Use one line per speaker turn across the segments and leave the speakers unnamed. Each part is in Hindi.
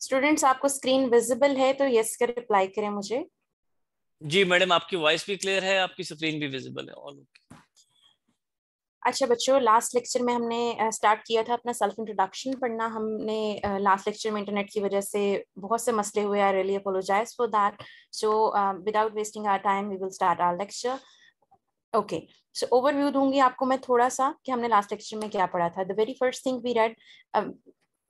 स्टूडेंट्स, आपको स्क्रीन विजिबल है तो यस का रिप्लाई करें मुझे।
जी मैडम, आपकी वॉइस भी क्लियर है, आपकी स्क्रीन भी विजिबल है, ऑल ओके।
अच्छा बच्चों, लास्ट लेक्चर में हमने स्टार्ट किया था अपना सेल्फ इंट्रोडक्शन पढ़ना। हमने लास्ट लेक्चर में इंटरनेट की वजह से बहुत से मसले हुए। I really apologize for that. So without wasting our time we will start our lecture. Okay, so overview दूंगी आपको मैं थोड़ा सा कि हमने लास्ट लेक्चर में क्या पढ़ा था। The very first thing we read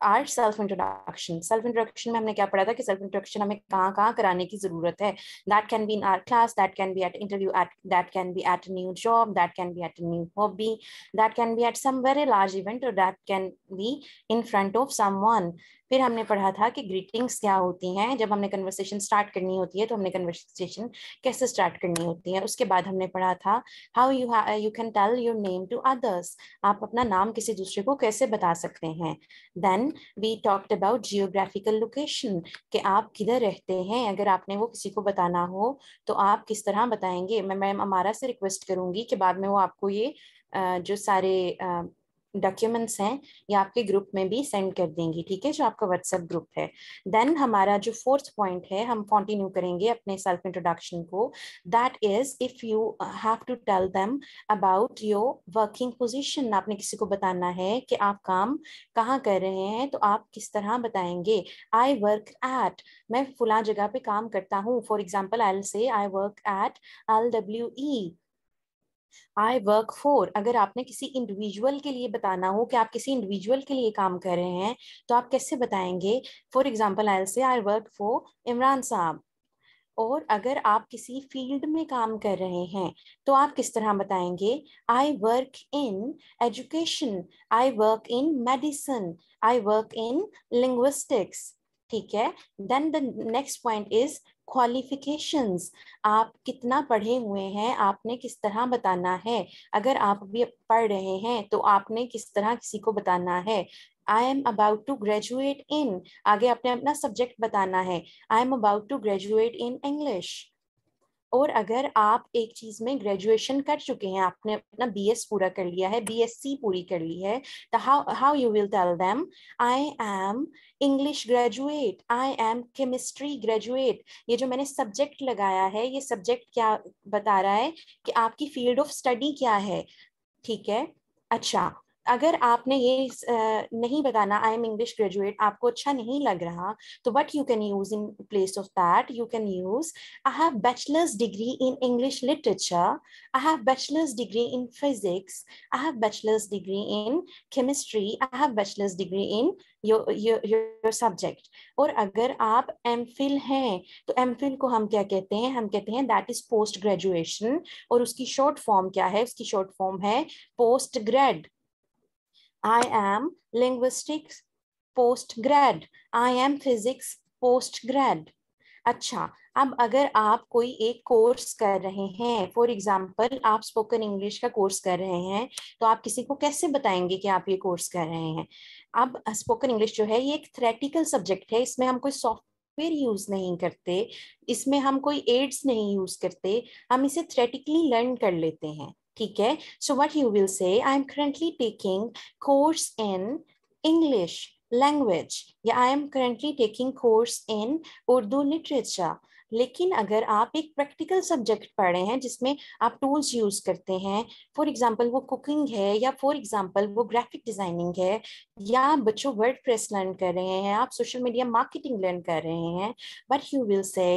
are self introduction. Self introduction में हमने क्या पढ़ा था कि सेल्फ इंट्रोडक्शन हमें कहाँ कहाँ कराने की जरूरत है। That can be in our class, that can be at interview, at that can be at new job, that can be at new hobby, that can be at some very large event, और that can be in front of someone. फिर हमने पढ़ा था कि ग्रीटिंग्स क्या होती हैं। जब हमने कन्वर्सेशन स्टार्ट करनी होती है तो हमने कन्वर्सेशन कैसे स्टार्ट करनी होती है। उसके बाद हमने पढ़ा था how you can tell your name to others. आप अपना नाम किसी दूसरे को कैसे बता सकते हैं। Then we talked about geographical location, कि आप किधर रहते हैं। अगर आपने वो किसी को बताना हो तो आप किस तरह बताएंगे। मैं मैम अमारा से रिक्वेस्ट करूंगी कि बाद में वो आपको ये जो सारे डॉक्यूमेंट्स हैं या आपके ग्रुप में भी सेंड कर देंगी, ठीक है, जो आपका व्हाट्सएप ग्रुप है। देन हमारा जो फोर्थ पॉइंट है, हम कंटिन्यू करेंगे अपने सेल्फ इंट्रोडक्शन को। That is if you have to tell them about your working position. आपने किसी को बताना है कि आप काम कहाँ कर रहे हैं तो आप किस तरह बताएंगे। आई वर्क एट, मैं फुला जगह पे काम करता हूँ। For example I will say I work at LWE। I work for, अगर आपने किसी इंडिविजुअल के लिए बताना हो कि आप किसी इंडिविजुअल के लिए काम कर रहे हैं तो आप कैसे बताएंगे। For example I will say I work for Imran साहब। और अगर आप किसी फील्ड में काम कर रहे हैं तो आप किस तरह बताएंगे। I work in education, I work in medicine, I work in linguistics, ठीक है। Then the next point is qualifications. आप कितना पढ़े हुए हैं, आपने किस तरह बताना है। अगर आप भी पढ़ रहे हैं तो आपने किस तरह किसी को बताना है। I am about to graduate in, आगे आपने अपना सब्जेक्ट बताना है। I am about to graduate in English. और अगर आप एक चीज में ग्रेजुएशन कर चुके हैं, आपने अपना BS पूरा कर लिया है, BSc पूरी कर ली है, तो how you will tell them I am English graduate, I am chemistry graduate. ये जो मैंने सब्जेक्ट लगाया है, ये सब्जेक्ट क्या बता रहा है कि आपकी फील्ड ऑफ स्टडी क्या है, ठीक है। अच्छा, अगर आपने ये नहीं बताना आई एम इंग्लिश ग्रेजुएट, आपको अच्छा नहीं लग रहा, तो what you can use in place of that, you can use I have bachelors degree in English literature, I have bachelors degree in physics, I have bachelors degree in chemistry, I have bachelors degree in your subject. और अगर आप MPhil हैं तो MPhil को हम क्या कहते हैं, हम कहते हैं दैट इज पोस्ट ग्रेजुएशन। और उसकी शॉर्ट फॉर्म क्या है, उसकी शॉर्ट फॉर्म है post grade. I am linguistics post grad, I am physics post grad। अच्छा, अब अगर आप कोई एक कोर्स कर रहे हैं, फॉर एग्जाम्पल आप स्पोकन इंग्लिश का कोर्स कर रहे हैं, तो आप किसी को कैसे बताएंगे कि आप ये कोर्स कर रहे हैं। अब स्पोकन इंग्लिश जो है ये एक थ्योरेटिकल सब्जेक्ट है, इसमें हम कोई सॉफ्टवेयर यूज नहीं करते, इसमें हम कोई एड्स नहीं यूज करते, हम इसे थ्योरेटिकली लर्न कर लेते हैं, ठीक है। So what you will say, I am currently taking course in English language, या I am currently taking course in Urdu literature. लेकिन अगर आप एक प्रैक्टिकल सब्जेक्ट पढ़ रहे हैं जिसमें आप टूल्स यूज करते हैं, फॉर एग्जांपल वो कुकिंग है, या फॉर एग्जांपल वो ग्राफिक डिजाइनिंग है, या बच्चों वर्डप्रेस लर्न कर रहे हैं, आप सोशल मीडिया मार्केटिंग लर्न कर रहे हैं, but you will say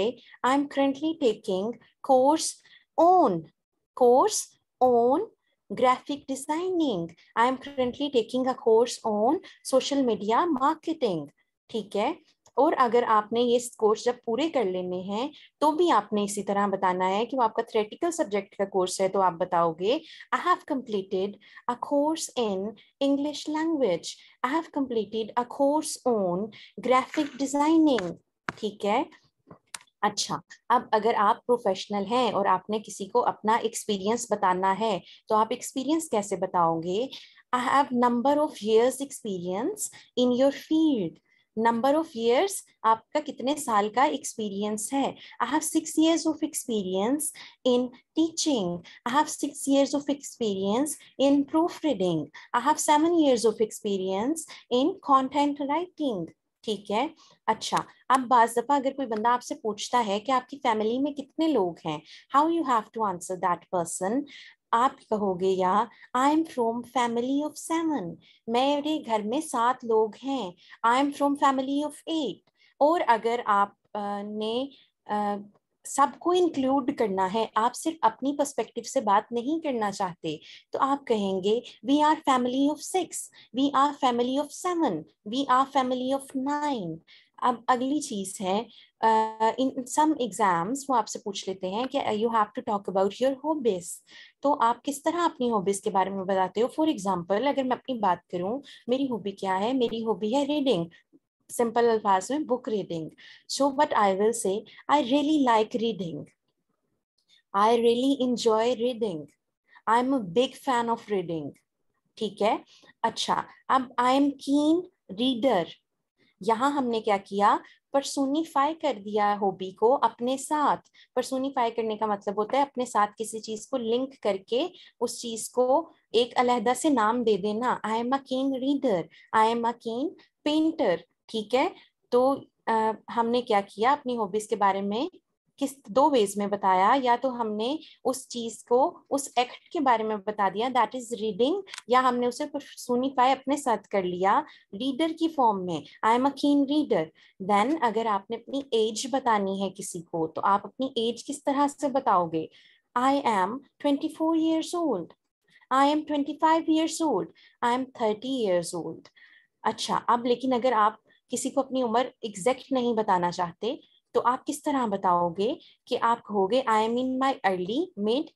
I am currently taking course on course on graphic designing, I am currently taking a course on social media marketing, ठीक है। और अगर आपने ये कोर्स जब पूरे कर लेने हैं तो भी आपने इसी तरह बताना है कि वो आपका थ्योरेटिकल सब्जेक्ट का कोर्स है, तो आप बताओगे I have completed a course in English language, I have completed a course on graphic designing, ठीक है। अच्छा, अब अगर आप प्रोफेशनल हैं और आपने किसी को अपना एक्सपीरियंस बताना है तो आप एक्सपीरियंस कैसे बताओगे। I have number of years experience in your field, number of years, आपका कितने साल का एक्सपीरियंस है। I have 6 years of experience in teaching, I have 6 years of experience in proof reading, I have 7 years of experience in content writing, ठीक है। अच्छा, अब बाज दफा अगर कोई बंदा आपसे पूछता है कि आपकी फैमिली में कितने लोग हैं, how you have to answer that person. आप कहोगे या I am from family of 7, मेरे घर में 7 लोग हैं। I am from family of 8। और अगर आप ने सबको इंक्लूड करना है, आप सिर्फ अपनी पर्सपेक्टिव से बात नहीं करना चाहते, तो आप कहेंगे we are family of 6, we are family of 7, we are family of 9। अब अगली चीज है, इन सम एग्जाम्स वो आपसे पूछ लेते हैं कि you have to talk about your hobbies. तो आप किस तरह अपनी हॉबीज के बारे में बताते हो। फॉर एग्जाम्पल, अगर मैं अपनी बात करूं, मेरी हॉबी क्या है, मेरी हॉबी है रीडिंग, सिंपल अल्फाज में book reading. So what I will say, I really like reading, I really enjoy reading, I am a big fan of reading. ठीक है। अच्छा, अब आई एम कीन रीडर, यहाँ हमने क्या किया, पर्सोनिफाई कर दिया हॉबी को अपने साथ। पर्सोनिफाई करने का मतलब होता है अपने साथ किसी चीज को लिंक करके उस चीज को एक अलहदा से नाम दे देना। आई एम अ कीन रीडर, आई एम अ कीन पेंटर। ठीक है। तो हमने क्या किया, अपनी हॉबीज के बारे में किस 2 वेज में बताया। या तो हमने उस चीज को, उस एक्ट के बारे में बता दिया, दैट इज रीडिंग, या हमने उसे पर्सोनिफाई अपने साथ कर लिया रीडर की फॉर्म में, आई एम अ कीन रीडर। देन अगर आपने अपनी एज बतानी है किसी को, तो आप अपनी एज किस तरह से बताओगे। I am 24 years old, I am 25 years old, I am 30 years old। अच्छा, अब लेकिन अगर आप किसी को अपनी उम्र एग्जैक्ट नहीं बताना चाहते, तो आप किस तरह बताओगे कि आप कहोगे I am in my early, mid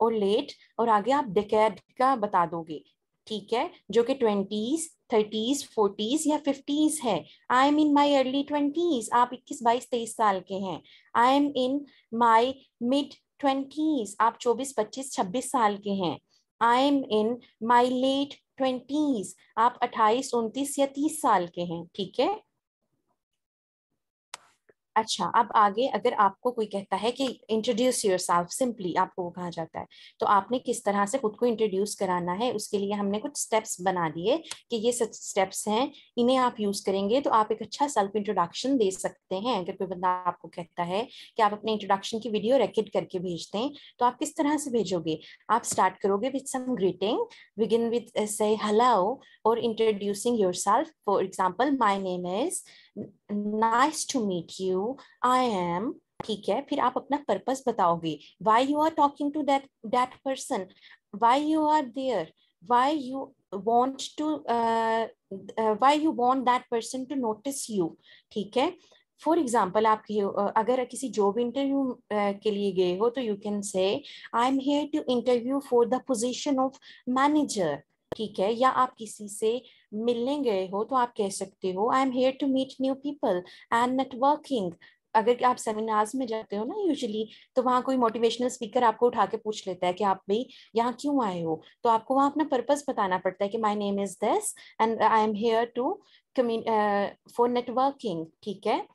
और लेट, और आगे आप डिकेड का बता दोगे। ठीक है, जो कि 20s, 30s, 40s या 50s है। I M in my early 20s, आप 21, 22, 23 साल के हैं। I M in my mid 20s, आप 24, 25, 26 साल के हैं। I M in my late 20s, आप 28, 29 या 30 साल के हैं। ठीक है। अच्छा, अब आगे अगर आपको कोई कहता है कि इंट्रोड्यूस योरसेल्फ सिंपली, आपको वो कहा जाता है, तो आपने किस तरह से खुद को इंट्रोड्यूस कराना है, उसके लिए हमने कुछ स्टेप्स बना दिए कि ये सच स्टेप्स हैं, इन्हें आप यूज करेंगे तो आप एक अच्छा सेल्फ इंट्रोडक्शन दे सकते हैं। अगर कोई बंदा आपको कहता है कि आप अपने इंट्रोडक्शन की वीडियो रिकॉर्ड करके भेज दें, तो आप किस तरह से भेजोगे। आप स्टार्ट करोगे with some greeting, begin with say hello और introducing yourself. For example, my name is, nice to meet you, I am. ठीक है, फिर आप अपना पर्पस बताओगे, why you are talking to that that person, why you are there, why you want to why you want that person to notice you. ठीक है। फॉर एग्जाम्पल, आप अगर किसी जॉब इंटरव्यू के लिए गए हो, तो you can say I am here to interview for the position of manager. ठीक है। या आप किसी से मिलने गए हो, तो आप कह सकते हो I am here to meet new people and networking. अगर आप सेमिनार्स में जाते हो ना यूजुअली, तो वहाँ कोई मोटिवेशनल स्पीकर आपको उठा के पूछ लेता है कि आप भाई यहाँ क्यों आए हो, तो आपको वहाँ अपना पर्पस बताना पड़ता है कि my name is this and I am here to for networking. ठीक है।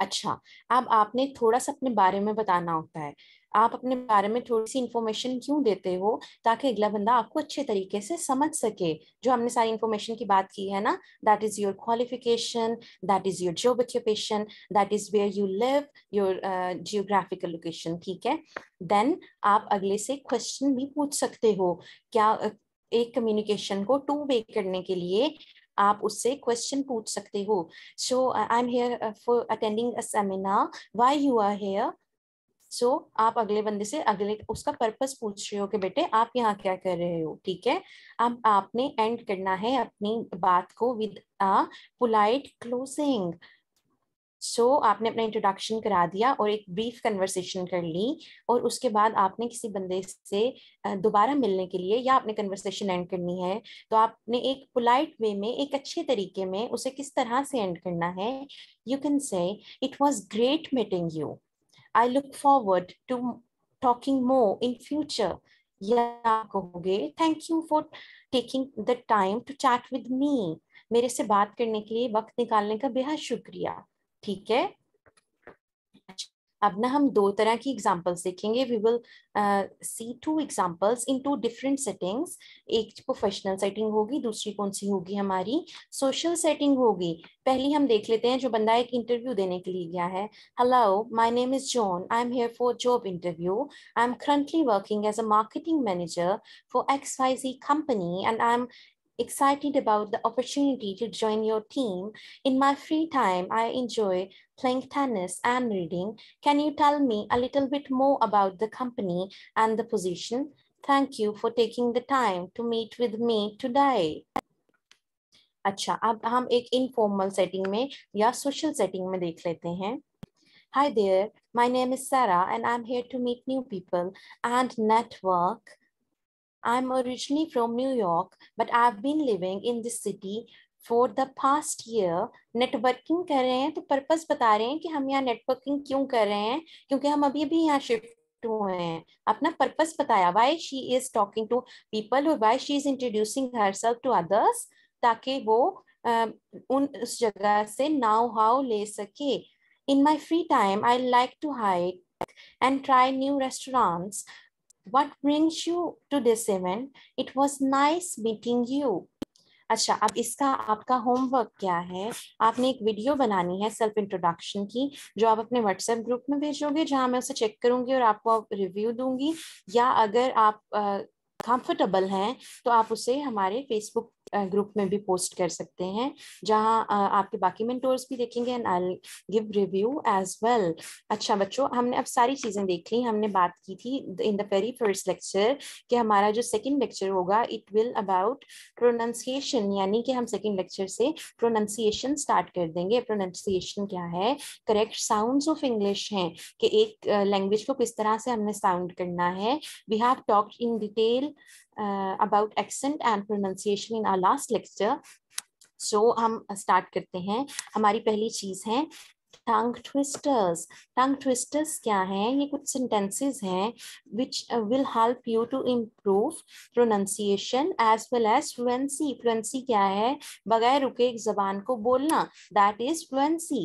अच्छा, अब आपने थोड़ा सा अपने बारे में बताना होता है। आप अपने बारे में थोड़ी सी इंफॉर्मेशन क्यों देते हो, ताकि अगला बंदा आपको अच्छे तरीके से समझ सके। जो हमने सारी इंफॉर्मेशन की बात की है ना, that is your qualification, that is your job occupation, that is where you live, your geographical location. ठीक है। देन आप अगले से क्वेश्चन भी पूछ सकते हो। क्या एक कम्युनिकेशन को 2 वे करने के लिए आप उससे क्वेश्चन पूछ सकते हो। So I am here for attending a seminar, why you are here. So आप अगले बंदे से अगले उसका पर्पस पूछ रहे हो कि बेटे आप यहाँ क्या कर रहे हो। ठीक है। अब आपने एंड करना है अपनी बात को विद अ पोलाइट क्लोजिंग। सो आपने अपना इंट्रोडक्शन करा दिया और एक ब्रीफ कन्वर्सेशन कर ली, और उसके बाद आपने किसी बंदे से दोबारा मिलने के लिए या आपने कन्वर्सेशन एंड करनी है, तो आपने एक पोलाइट वे में, एक अच्छे तरीके में उसे किस तरह से एंड करना है। You can say it was great meeting you, I look forward to talking more in future. या आप कहोगे thank you for taking the time to chat with me, मेरे से बात करने के लिए वक्त निकालने का बेहद शुक्रिया। ठीक है। अब ना हम दो तरह की एग्जांपल्स देखेंगे. We will see two examples in two different settings. एक प्रोफेशनल सेटिंग होगी, दूसरी कौन सी होगी हमारी सोशल सेटिंग होगी. पहली हम देख लेते हैं जो बंदा एक इंटरव्यू देने के लिए गया है. Hello, my name is John. I am here for job interview. I am currently working as a marketing manager for XYZ company and I'm excited about the opportunity to join your team. In my free time, I enjoy playing tennis and reading. Can you tell me a little bit more about the company and the position? Thank you for taking the time to meet with me today. अच्छा, अब हम एक इनफॉर्मल सेटिंग में या सोशल सेटिंग में देख लेते हैं. Hi there, my name is Sarah and I'm here to meet new people and network. I'm originally from New York, but I've been living in this city for the past year. Networking कर रहे हैं तो पर्पस बता रहे हैं कि हम यहाँ नेटवर्किंग क्यों कर रहे हैं, क्योंकि हम अभी अभी यहाँ शिफ्ट हुए हैं. अपना पर्पस बताया, why she is talking to people or why she is introducing herself to others, ताकि वो उस जगह से नाउ हाउ ले सके. In my free time, I like to hike and try new restaurants. What brings you to this event? It was nice meeting you. अच्छा, अब इसका आपका होमवर्क क्या है. आपने एक वीडियो बनानी है सेल्फ इंट्रोडक्शन की, जो आप अपने व्हाट्सएप ग्रुप में भेजोगे, जहां मैं उसे चेक करूंगी और आपको रिव्यू दूंगी. या अगर आप कंफर्टेबल हैं तो आप उसे हमारे फेसबुक ग्रुप में भी पोस्ट कर सकते हैं, जहां आपके बाकी मेंटोर्स भी देखेंगे and I will give review as well. अच्छा बच्चों, हमने अब सारी चीजें देख ली. हमने बात की थी in the very first lecture कि हमारा जो सेकंड लेक्चर होगा इट विल अबाउट प्रोनाउंसिएशन, यानी कि हम सेकंड लेक्चर से प्रोनाउंसिएशन स्टार्ट कर देंगे. प्रोनाउंसिएशन क्या है? करेक्ट साउंड्स ऑफ इंग्लिश हैं कि एक लैंग्वेज को किस तरह से हमने साउंड करना है. We have talked in detail about accent and pronunciation in our last lecture. So हम स्टार्ट करते हैं. हमारी पहली चीज है टंग ट्विस्टर्स. टंग ट्विस्टर्स क्या हैं? ये कुछ सेंटेंसेस हैं which will help you to improve pronunciation as well as fluency. fluency क्या है? बगैर रुके एक जबान को बोलना, that is fluency.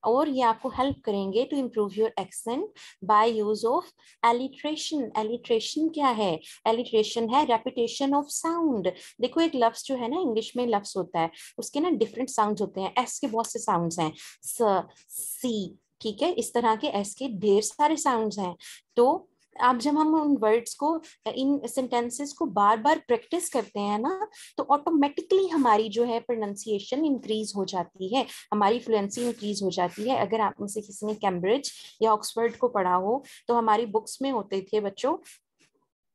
और ये आपको हेल्प करेंगे to improve your accent by use of alliteration. Alliteration क्या है? एलिट्रेशन है रेपिटेशन ऑफ साउंड. देखो एक लफ्ज जो है ना, इंग्लिश में लफ्ज होता है, उसके ना डिफरेंट साउंड्स होते हैं. एस के बहुत से साउंड्स हैं, स, सी, ठीक है, इस तरह के एस के ढेर सारे साउंड्स हैं. तो अब जब हम उन वर्ड्स को, इन सेंटेंसेस को बार बार प्रैक्टिस करते हैं ना, तो ऑटोमेटिकली हमारी जो है प्रोनाउंसिएशन इंक्रीज हो जाती है, हमारी फ्लुएंसी इंक्रीज हो जाती है. अगर आप में से किसी ने कैम्ब्रिज या ऑक्सफोर्ड को पढ़ा हो तो हमारी बुक्स में होते थे बच्चों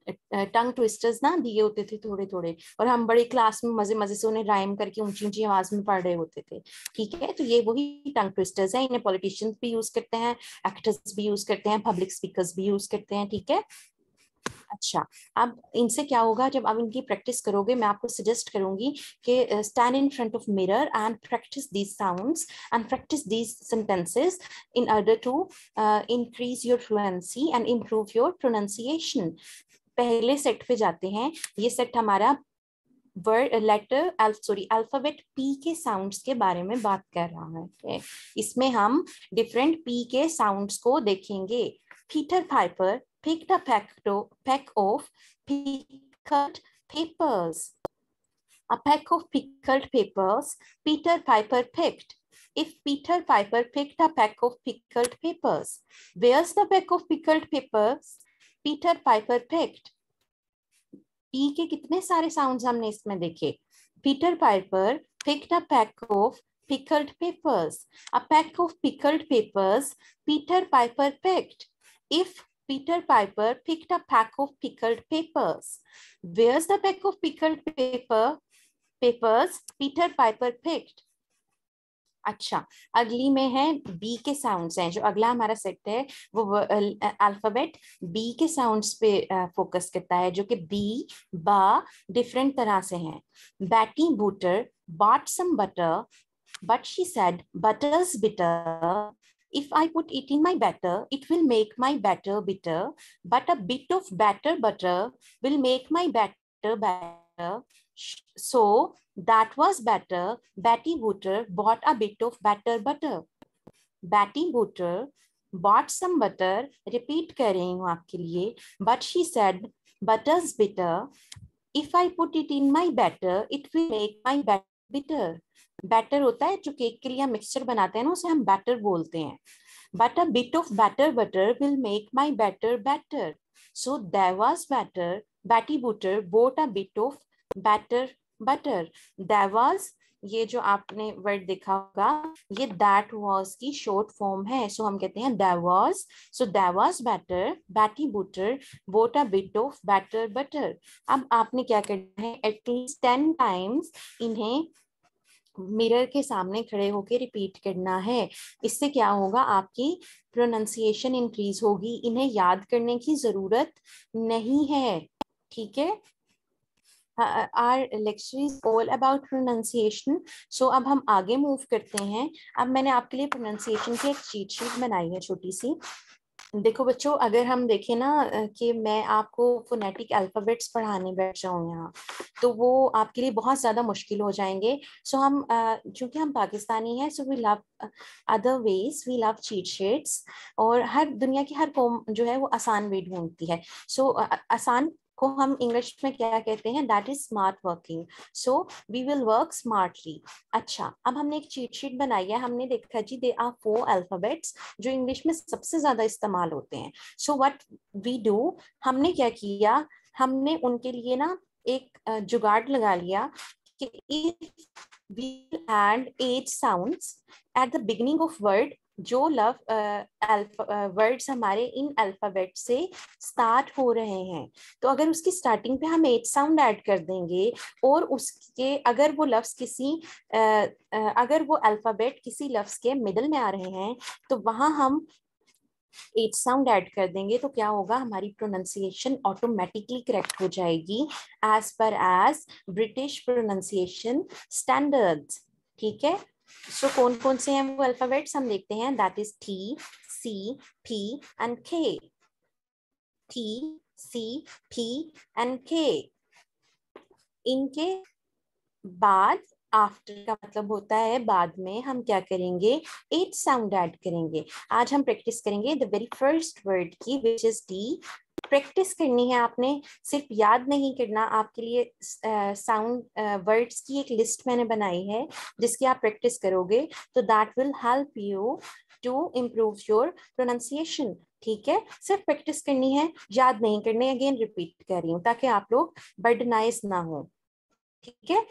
टंग ट्विस्टर्स ना, दिए होते थे थोड़े थोड़े, और हम बड़ी क्लास में मजे मजे से उन्हें राइम करके ऊंची ऊंची आवाज में पढ़ रहे होते थे. ठीक है, तो ये वही टंग ट्विस्टर्स हैं. इन्हें पॉलिटिशियंस भी यूज करते हैं, एक्टर्स भी यूज करते हैं, पब्लिक स्पीकर्स भी यूज करते हैं. ठीक है. अच्छा, अब इनसे क्या होगा? जब आप इनकी प्रैक्टिस करोगे, मैं आपको सजेस्ट करूंगी कि stand in front of mirror and practice these sounds and practice these sentences in order to increase your fluency and improve your pronunciation. पहले सेट पे जाते हैं. ये सेट हमारा वर्ड लेटर अल्फाबेट पी के साउंड्स के बारे में बात कर रहा है. इसमें हम डिफरेंट पी के साउंड्स को देखेंगे. Peter Piper picked a peck of pickled peppers. A peck of pickled peppers Peter Piper picked. If Peter Piper picked a peck of pickled peppers, where's the peck of pickled peppers Peter Piper picked? P के कितने सारे साउंड्स हमने इसमें देखे. Peter Piper picked a peck of pickled peppers. A peck of pickled peppers Peter Piper picked. If Peter Piper picked a pack of pickled peppers, where's the pack of pickled peppers Peter Piper picked? अच्छा, अगली में है बी के साउंड्स हैं. जो अगला हमारा सेट है वो अल्फाबेट बी के साउंड्स पे फोकस करता है, जो कि बी, बा डिफरेंट तरह से हैं. बैटी बूटर bought some butter, but she said butter's bitter. If I put it in my batter, it will make my batter bitter. But a bit of butter will make my batter better. So that was better. Betty Booter bought a bit of butter. Betty Booter bought some butter, repeat कर रही हूँ आपके लिए, but she said butter's bitter, if I put it in my batter it will make my batter bitter. Batter होता है जो केक के लिए हम मिक्सचर बनाते हैं ना, उसे हम बैटर बोलते हैं. But a bit of batter butter will make my batter better. So there was batter, Betty Butter bought a bit of batter butter. There was, ये जो आपने वर्ड देखा होगा, ये that was की short form है. So हम कहते हैं there was. So there was batter, Betty Butter bought a bit of batter butter. अब आपने क्या करना है, at least 10 times इन्हें मिरर के सामने खड़े होकर रिपीट करना है. इससे क्या होगा, आपकी प्रोनाउंसिएशन इंक्रीज होगी. इन्हें याद करने की जरूरत नहीं है. ठीक है. Our lecture is all about pronunciation. So अब हम आगे मूव करते हैं. अब मैंने आपके लिए प्रोनाउंसिएशन की एक चीट शीट बनाई है छोटी सी. देखो बच्चों, अगर हम देखें ना कि मैं आपको फोनेटिक अल्फाबेट्स पढ़ाने बैठ जाऊं यहाँ, तो वो आपके लिए बहुत ज्यादा मुश्किल हो जाएंगे. सो हम चूंकि हम पाकिस्तानी हैं, so we love other ways, we love cheat sheets. और हर दुनिया की हर कौम जो है वो आसान वे ढूंढती है. सो आसान को हम इंग्लिश में क्या कहते हैं, that is smart working. So we will work smartly. अच्छा, अब हमने एक चीट शीट बनाई है. हमने देखा जी दे आर 4 अल्फाबेट्स जो इंग्लिश में सबसे ज्यादा इस्तेमाल होते हैं. सो व्हाट वी डू, हमने क्या किया, हमने उनके लिए ना एक जुगाड़ लगा लिया कि if we add 8 sounds at the beginning of word, जो वर्ड्स हमारे इन अल्फाबेट से स्टार्ट हो रहे हैं, तो अगर उसकी स्टार्टिंग पे हम 8 साउंड ऐड कर देंगे और उसके अगर वो लफ्ज किसी अगर वो अल्फाबेट किसी लफ्ज के मिडल में आ रहे हैं, तो वहां हम 8 साउंड ऐड कर देंगे, तो क्या होगा, हमारी प्रोनाउंसिएशन ऑटोमेटिकली करेक्ट हो जाएगी as per as British pronunciation standards. ठीक है. सो कौन कौन से हैं वो अल्फाबेट्स हम देखते हैं. That is T, C, P and K. T, C, P and K. इनके बाद, आफ्टर का मतलब होता है बाद में, हम क्या करेंगे, 8 साउंड ऐड करेंगे. आज हम प्रैक्टिस करेंगे द वेरी फर्स्ट वर्ड की, विच इज टी. प्रैक्टिस करनी है आपने, सिर्फ याद नहीं करना. आपके लिए साउंड वर्ड्स की एक लिस्ट मैंने बनाई है जिसकी आप प्रैक्टिस करोगे, तो that will help you to improve your pronunciation. ठीक है. सिर्फ प्रैक्टिस करनी है, याद नहीं करने. अगेन रिपीट कर रही हूँ ताकि आप लोग बर्डनाइज ना हो. ठीक है.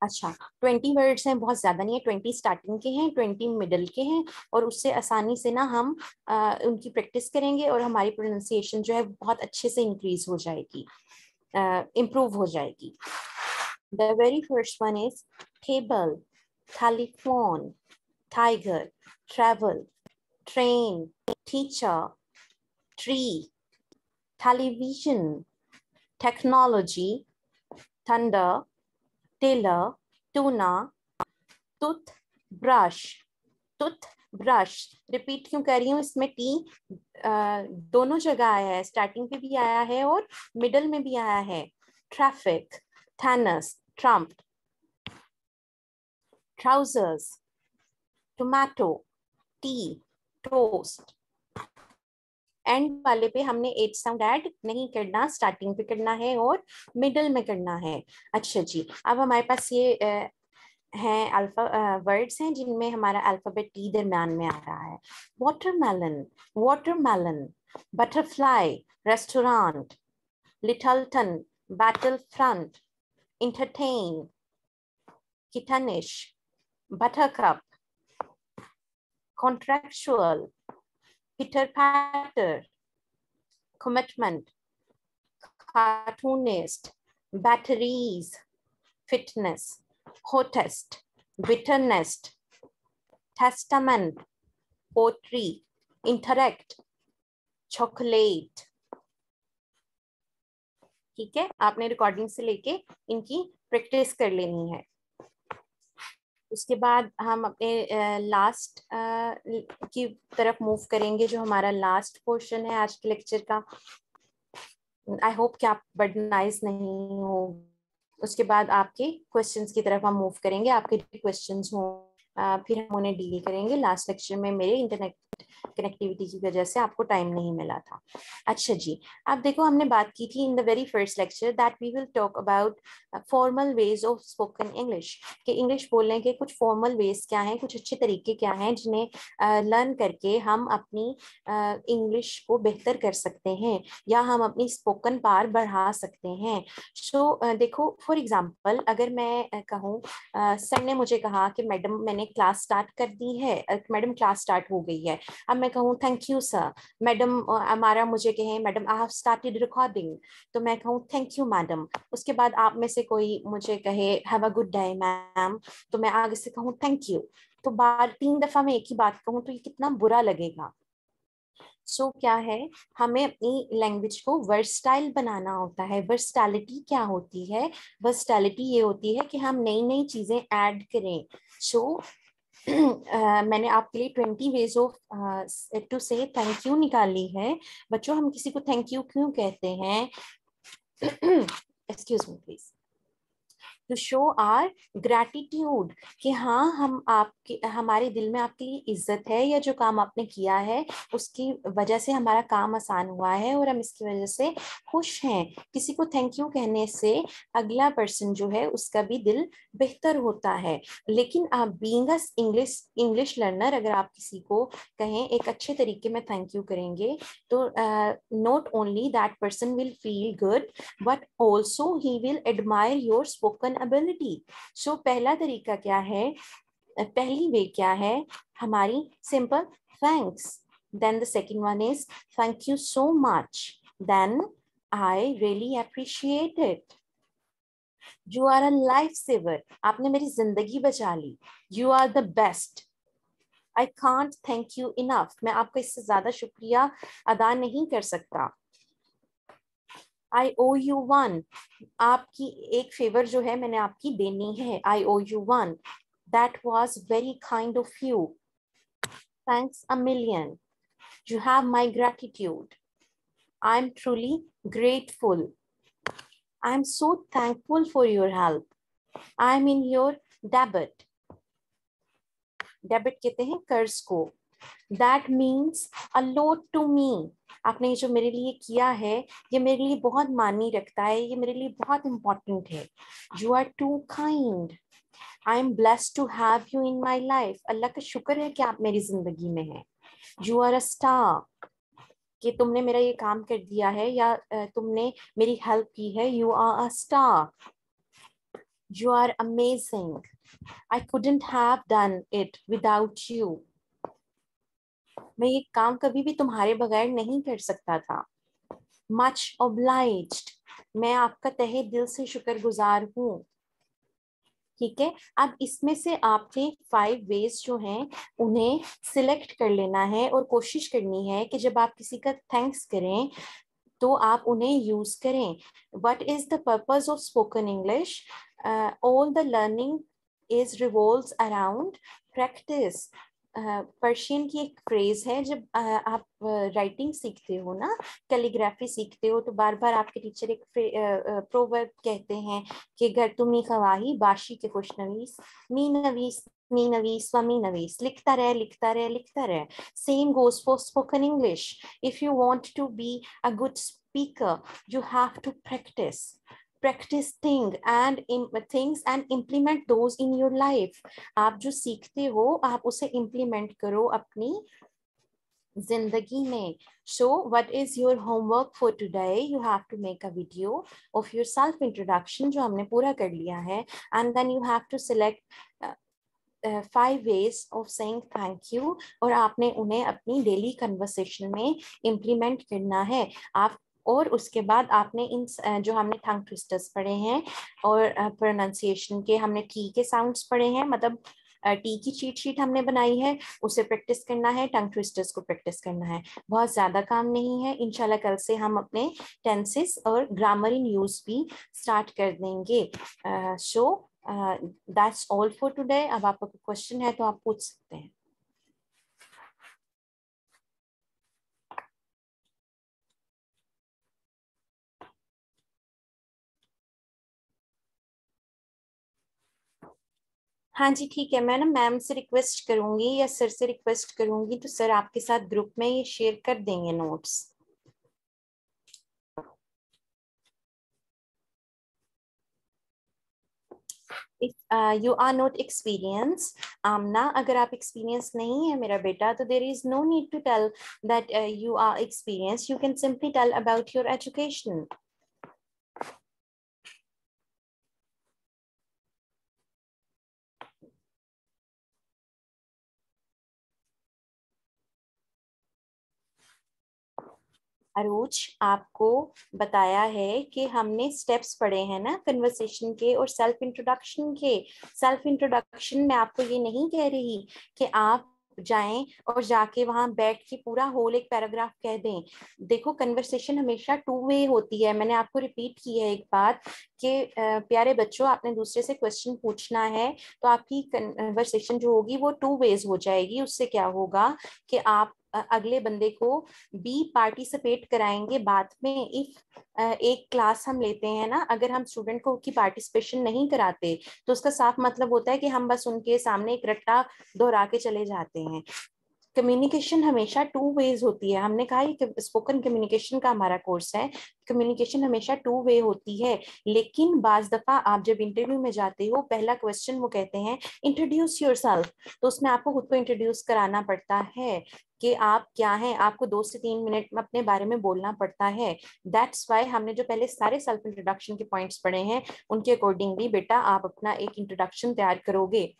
अच्छा, 20 वर्ड्स हैं, बहुत ज्यादा नहीं है. 20 स्टार्टिंग के हैं, 20 मिडल के हैं, और उससे आसानी से ना हम उनकी प्रैक्टिस करेंगे और हमारी प्रोनाउंसिएशन जो है बहुत अच्छे से इंक्रीज हो जाएगी, इम्प्रूव हो जाएगी. The very first one is table, telephone, tiger, travel, train, teacher, tree, television, technology, thunder, tailor, tuna, tooth brush. Tooth brush repeat क्यों कर रही हूँ, इसमें टी दोनों जगह आया है, स्टार्टिंग पे भी आया है और मिडल में भी आया है. Traffic, Thanos, Trump, trousers, tomato, T, toast. And वाले पे हमने 8 साउंड ऐड नहीं करना, स्टार्टिंग पे करना है और मिडल में करना है. अच्छा जी, अब हमारे पास ये हैं अल्फा वर्ड्स हैं जिनमें हमारा अल्फाबेट टी दरम्यान में आ रहा है. Watermelon, watermelon, butterfly, restaurant, Littleton, battle front, entertain, किटनिश, buttercup, contractual, pitter patter, commitment, cartoonist, batteries, fitness, hottest, bitterness, testament, poetry, interact, chocolate. ठीक है. आपने रिकॉर्डिंग से लेके इनकी प्रैक्टिस कर लेनी है. उसके बाद हम अपने लास्ट की तरफ मूव करेंगे, जो हमारा लास्ट पोर्शन है आज के लेक्चर का. आई होप कि आप बर्डनाइज नहीं हो. उसके बाद आपके क्वेश्चंस की तरफ हम मूव करेंगे. आपके क्वेश्चंस हो फिर हम उन्हें डील करेंगे। लास्ट लेक्चर में मेरे इंटरनेट कनेक्टिविटी की वजह से आपको टाइम नहीं मिला था। अच्छा जी, अब देखो हमने बात की थी in the very first lecture that we will talk about formal ways of spoken English, कि इंग्लिश बोलने के कुछ फॉर्मल वेज क्या हैं, कुछ अच्छे तरीके क्या हैं जिन्हें लर्न करके हम अपनी इंग्लिश को बेहतर कर सकते हैं या हम अपनी स्पोकन पावर बढ़ा सकते हैं। सो देखो फॉर एग्जांपल अगर मैं कहूँ, सर ने मुझे कहा कि मैडम मैंने क्लास स्टार्ट कर दी है, मैडम क्लास स्टार्ट हो गई है। अब मैं कहूँ थैंक यू सर, मैडम हमारा मुझे कहें madam I have started recording, तो मैं कहूँ थैंक यू मैडम। उसके बाद आप में से कोई मुझे कहे have a good day ma'am, तो मैं आगे से कहूँ थैंक यू। तो बार 3 दफा मैं एक ही बात कहूँ तो ये कितना बुरा लगेगा। सो क्या है, हमें अपनी लैंग्वेज को वर्सटाइल बनाना होता है। वर्सटैलिटी क्या होती है? वर्सटैलिटी ये होती है कि हम नई नई चीजें ऐड करें। सो मैंने आपके लिए 20 वेज ऑफ टू से थैंक यू निकाली है। बच्चों हम किसी को थैंक यू क्यों कहते हैं? Excuse me please. To show our gratitude, कि हाँ हम आपके हमारे दिल में आपके लिए इज्जत है, या जो काम आपने किया है उसकी वजह से हमारा काम आसान हुआ है और हम इसकी वजह से खुश हैं। किसी को थैंक यू कहने से अगला पर्सन जो है उसका भी दिल बेहतर होता है। लेकिन आप being a English English learner, अगर आप किसी को कहें एक अच्छे तरीके में थैंक यू करेंगे, तो not only that person will feel good but also he will admire your spoken ability. So पहला तरीका क्या है, पहली वे क्या है हमारी? Simple thanks. Then the second one is thank you so much. Then I really appreciate it. You are a lifesaver. आपने मेरी जिंदगी बचा ली. You are the best. I can't thank you enough. मैं आपका इससे ज्यादा शुक्रिया अदा नहीं कर सकता. I owe you one. आपकी एक फेवर जो है मैंने आपकी देनी है. I owe you one. That was very kind of you. Thanks a million. You have my gratitude. I'm truly grateful. I'm so thankful for your help. I'm in your debit. Debit कहते हैं कर्ज को. That means a lot to me. आपने जो मेरे लिए किया है ये मेरे लिए बहुत मायने रखता है, ये मेरे लिए बहुत इम्पोर्टेंट है. You are too kind. I am blessed to have you in my life. अल्लाह का शुक्र है कि आप मेरी जिंदगी में हैं. You are a star. कि तुमने मेरा ये काम कर दिया है या तुमने मेरी हेल्प की है. You are a star. You are amazing. I couldn't have done it without you. मैं ये काम कभी भी तुम्हारे बगैर नहीं कर सकता था. Much obliged. मैं आपका तहे दिल से शुक्रगुजार हूँ. ठीक है, अब इसमें से आपने 5 वेज जो हैं उन्हें सिलेक्ट कर लेना है और कोशिश करनी है कि जब आप किसी का थैंक्स करें तो आप उन्हें यूज करें. What is the purpose of spoken English? All the learning is revolves around practice. Persian की एक फ्रेज है, जब आप राइटिंग सीखते हो ना, कैलीग्राफी सीखते हो, तो बार बार आपके टीचर एक प्रोवर्ब कहते हैं कि घर तुमी खवाही बाशी के खुश नवीस मी नवीस मी नवीस वमी नवीस. लिखता रहे लिखता रहे लिखता रहे. Same goes for spoken English. If you want to be a good speaker, you have to practice things and implement those in your life. आप जो सीखते हो आप उसे implement करो अपनी जिंदगी में. So what is your homework for today? You have to make a video of your self introduction जो हमने पूरा कर लिया है, and then you have to select 5 ways of saying thank you, और आपने उन्हें अपनी डेली कन्वर्सेशन में इम्प्लीमेंट करना है. आप और उसके बाद आपने इन जो हमने टंग ट्विस्टर्स पढ़े हैं और प्रोनाउंसिएशन के हमने टी के साउंड्स पढ़े हैं, मतलब टी की चीट शीट हमने बनाई है, उसे प्रैक्टिस करना है. टंग ट्विस्टर्स को प्रैक्टिस करना है. बहुत ज्यादा काम नहीं है. इंशाल्लाह कल से हम अपने टेंसेस और ग्रामर इन यूज भी स्टार्ट कर देंगे. So that's all for today. अब आपका कोई क्वेश्चन है तो आप पूछ सकते हैं. हाँ जी ठीक है, मैं ना मैम से रिक्वेस्ट करूंगी या सर से रिक्वेस्ट करूंगी, तो सर आपके साथ ग्रुप में ये शेयर कर देंगे notes. If you are not experienced, आमना अगर आप एक्सपीरियंस नहीं है मेरा बेटा, तो there is no need to tell that you are experienced. You can simply tell about your education. अरूज, आपको बताया है कि हमने स्टेप्स पढ़े हैं ना कन्वर्सेशन के और सेल्फ इंट्रोडक्शन के। सेल्फ इंट्रोडक्शन में आपको ये नहीं कह रही कि आप जाएं और जाके वहां बैठ के पूरा होल एक पैराग्राफ कह दें। देखो, कन्वर्सेशन हमेशा टू वे होती है। मैंने आपको रिपीट की है एक बात कि प्यारे बच्चों, आपने दूसरे से क्वेश्चन पूछना है तो आपकी कन्वर्सेशन जो होगी वो टू वेज हो जाएगी। उससे क्या होगा कि आप अगले बंदे को बी पार्टिसिपेट कराएंगे बात में। इफ एक क्लास हम लेते हैं ना, अगर हम स्टूडेंट को की पार्टिसिपेशन नहीं कराते तो उसका साफ मतलब होता है कि हम बस उनके सामने एक रट्टा दोहरा के चले जाते हैं। कम्युनिकेशन हमेशा टू वेज होती है। हमने कहा कि स्पोकन कम्युनिकेशन का हमारा कोर्स है, कम्युनिकेशन हमेशा टू वे होती है। लेकिन बाज दफा आप जब इंटरव्यू में जाते हो, पहला क्वेश्चन वो कहते हैं इंट्रोड्यूस योरसेल्फ, तो उसमें आपको खुद को इंट्रोड्यूस कराना पड़ता है कि आप क्या हैं। आपको 2 से 3 मिनट में अपने बारे में बोलना पड़ता है। दैट्स वाई हमने जो पहले सारे सेल्फ इंट्रोडक्शन के पॉइंट्स पढ़े हैं, उनके अकॉर्डिंगली बेटा आप अपना एक इंट्रोडक्शन तैयार करोगे।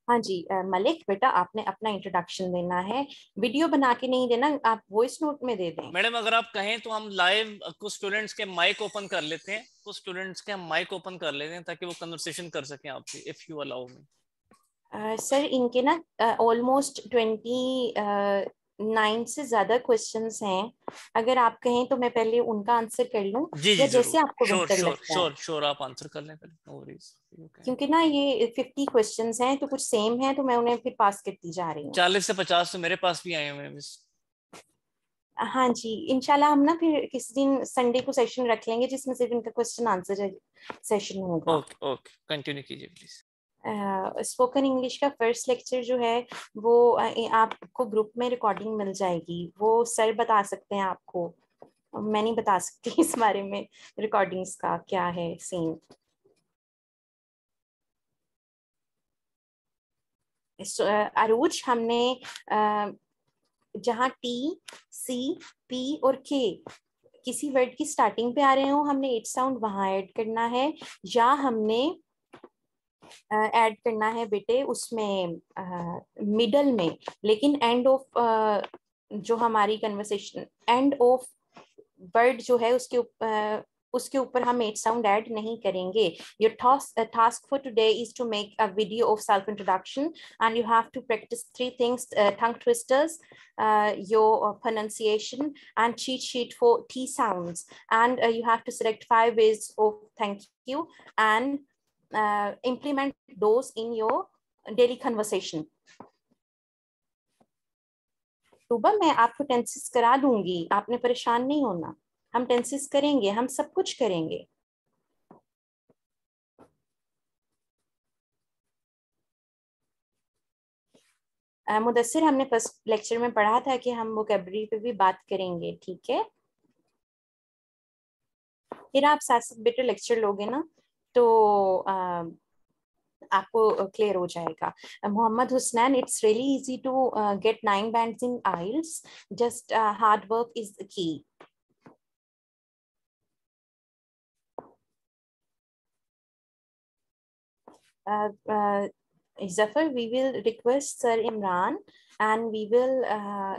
हाँ जी मलिक बेटा, आपने अपना इंट्रोडक्शन देना है, वीडियो बना के नहीं देना, आप वॉइस नोट में दे दें।
मैडम अगर आप कहें तो हम लाइव कुछ स्टूडेंट्स के माइक ओपन कर लेते हैं, कुछ स्टूडेंट्स के हम माइक ओपन कर लेते हैं ताकि वो कन्वर्सेशन कर सकें आपसे, if you allow me.
Sir इनके ना ऑलमोस्ट 29 से ज्यादा क्वेश्चंस हैं। अगर आप कहें तो मैं पहले उनका आंसर कर लूं,
जी जी
या
जरूर,
जैसे आपको
श्योर
बेहतर
श्योर
लगता है।
श्योर श्योर, आप आंसर कर लें पहले, नो वरीज, यू कैन।
क्योंकि ना ये 50 क्वेश्चंस हैं तो कुछ सेम है, तो मैं उन्हें फिर पास करती जा रही हूँ।
40 से 50 तो मेरे पास भी आए हुए हैं मिस।
हाँ जी, इंशाल्लाह हम ना फिर किसी दिन संडे को सेशन रख लेंगे जिसमें सिर्फ इनका क्वेश्चन आंसर सेशन होगा।
ओके ओके, कंटिन्यू कीजिए प्लीज।
स्पोकन इंग्लिश का फर्स्ट लेक्चर जो है वो आपको ग्रुप में रिकॉर्डिंग मिल जाएगी। वो सर बता सकते हैं आपको, मैं नहीं बता सकती इस बारे में रिकॉर्डिंग्स का क्या है सीन। अरूज, हमने जहाँ टी, सी, पी और के किसी वर्ड की स्टार्टिंग पे आ रहे हो, हमने 8 साउंड वहां ऐड करना है, या हमने ऐड करना है बेटे उसमें मिडल में। लेकिन एंड ऑफ जो हमारी कन्वर्सेशन, एंड ऑफ वर्ड जो है उसके ऊपर हम 8 साउंड ऐड नहीं करेंगे। Your task for today is to make a video of self introduction and you have to practice 3 things: tongue twisters, your pronunciation, and cheat sheet for T sounds. And you have to select 5 ways of thank you and implement those in your daily conversation. सुबह मैं आपको टेंसेस करा दूंगी, आपने परेशान नहीं होना। हम टेंसेस करेंगे, हम सब कुछ करेंगे। मुदस्सिर, हमने फर्स्ट लेक्चर में पढ़ा था कि हम वोकैबुलरी पे भी बात करेंगे, ठीक है। फिर आप साथ साथ बेटर लेक्चर लोगे ना तो आपको क्लियर हो जाएगा। Mohammad Husnain, it's really easy to get 9 bands in IELTS, just hard work is the key. Zafar, we will request Sir Imran and we will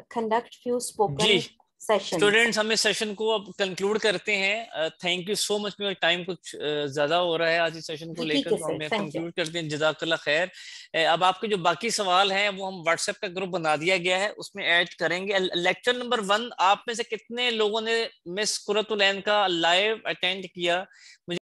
conduct few
जी
spoken sessions.
स्टूडेंट्स, हम इस सेशन को अब कंक्लूड करते हैं। थैंक यू सो मच, मेरा टाइम कुछ ज्यादा हो रहा है आज इस सेशन को
जी ठीक
लेकर,
है
तो
सर,
हम
थैंक यू।
कंक्लूड करते हैं। जजाकल्ला खैर। अब आपके जो बाकी सवाल हैं वो हम व्हाट्सएप का ग्रुप बना दिया गया है, उसमें ऐड करेंगे। लेक्चर नंबर 1 आप में से कितने लोगों ने मिस कुरतुल ऐन का लाइव अटेंड किया? मुझे